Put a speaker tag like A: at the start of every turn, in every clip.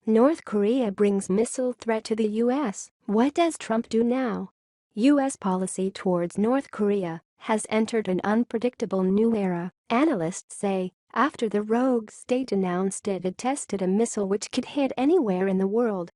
A: North Korea brings missile threat to the U.S. What does Trump do now? U.S. policy towards North Korea has entered an unpredictable new era, analysts say, after the rogue state announced it had tested a missile which could hit anywhere in the world.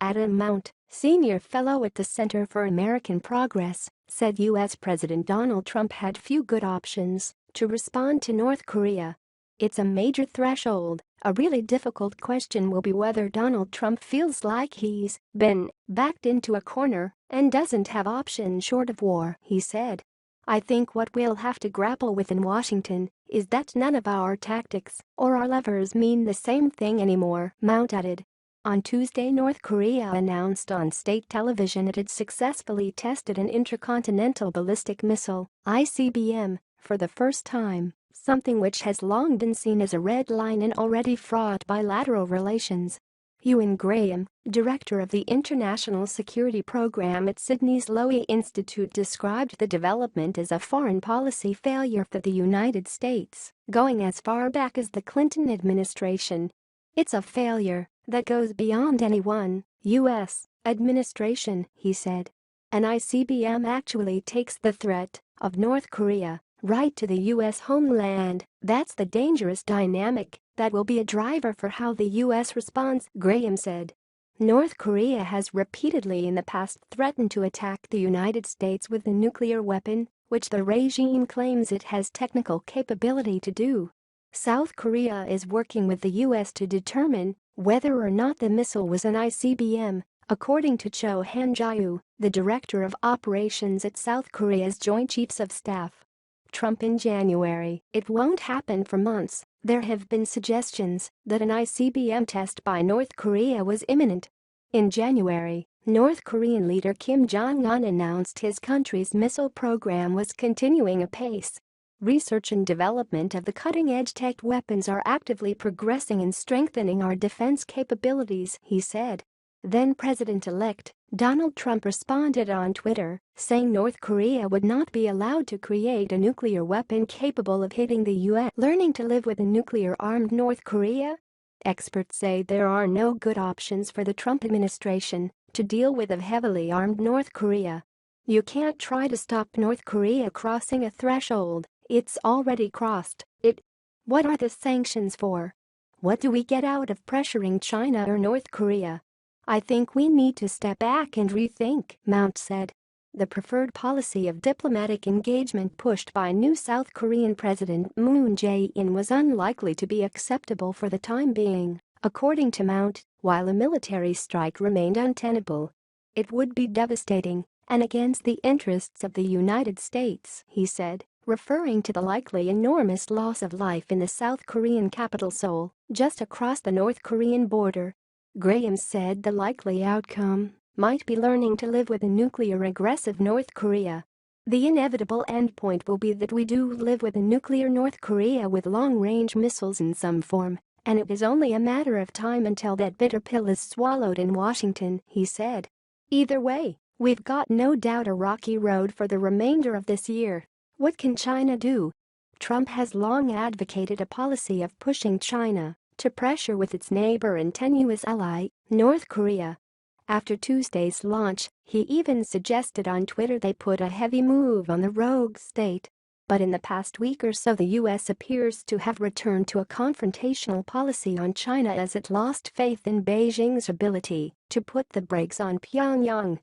A: Adam Mount, senior fellow at the Center for American Progress, said U.S. President Donald Trump had few good options to respond to North Korea. It's a major threshold. A really difficult question will be whether Donald Trump feels like he's been backed into a corner and doesn't have options short of war, he said. I think what we'll have to grapple with in Washington is that none of our tactics or our levers mean the same thing anymore, Mount added. On Tuesday, North Korea announced on state television it had successfully tested an intercontinental ballistic missile, ICBM, for the first time, something which has long been seen as a red line in already fraught bilateral relations. Ewan Graham, director of the International Security Program at Sydney's Lowy Institute, described the development as a foreign policy failure for the United States, going as far back as the Clinton administration. It's a failure that goes beyond any one U.S. administration, he said. An ICBM actually takes the threat of North Korea right to the U.S. homeland. That's the dangerous dynamic that will be a driver for how the U.S. responds, Graham said. North Korea has repeatedly in the past threatened to attack the United States with a nuclear weapon, which the regime claims it has technical capability to do. South Korea is working with the U.S. to determine whether or not the missile was an ICBM, according to Cho Han-jae, the director of operations at South Korea's Joint Chiefs of Staff. Trump in January, it won't happen for months. There have been suggestions that an ICBM test by North Korea was imminent. In January, North Korean leader Kim Jong-un announced his country's missile program was continuing apace. Research and development of the cutting-edge tech weapons are actively progressing and strengthening our defense capabilities, he said. Then President-elect Donald Trump responded on Twitter, saying North Korea would not be allowed to create a nuclear weapon capable of hitting the U.S. Learning to live with a nuclear-armed North Korea? Experts say there are no good options for the Trump administration to deal with a heavily armed North Korea. You can't try to stop North Korea crossing a threshold. It's already crossed it. What are the sanctions for? What do we get out of pressuring China or North Korea? I think we need to step back and rethink, Mount said. The preferred policy of diplomatic engagement pushed by new South Korean President Moon Jae-in was unlikely to be acceptable for the time being, according to Mount, while a military strike remained untenable. It would be devastating and against the interests of the United States, he said, referring to the likely enormous loss of life in the South Korean capital Seoul, just across the North Korean border. Graham said the likely outcome might be learning to live with a nuclear-aggressive North Korea. The inevitable endpoint will be that we do live with a nuclear North Korea with long-range missiles in some form, and it is only a matter of time until that bitter pill is swallowed in Washington, he said. Either way, we've got no doubt a rocky road for the remainder of this year. What can China do? Trump has long advocated a policy of pushing China to pressure with its neighbor and tenuous ally, North Korea. After Tuesday's launch, he even suggested on Twitter they put a heavy move on the rogue state. But in the past week or so the U.S. appears to have returned to a confrontational policy on China as it lost faith in Beijing's ability to put the brakes on Pyongyang.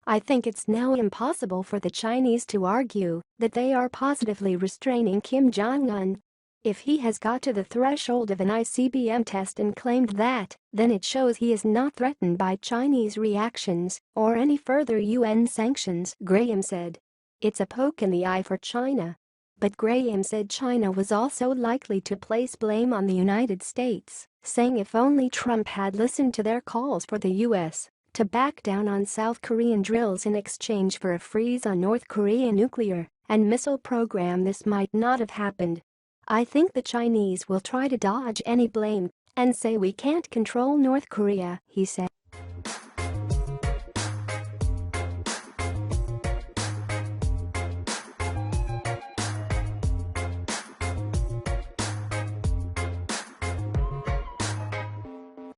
A: I think it's now impossible for the Chinese to argue that they are positively restraining Kim Jong-un. If he has got to the threshold of an ICBM test and claimed that, then it shows he is not threatened by Chinese reactions or any further UN sanctions, Graham said. It's a poke in the eye for China. But Graham said China was also likely to place blame on the United States, saying if only Trump had listened to their calls for the U.S. to back down on South Korean drills in exchange for a freeze on North Korean nuclear and missile program, this might not have happened. I think the Chinese will try to dodge any blame and say we can't control North Korea, he said.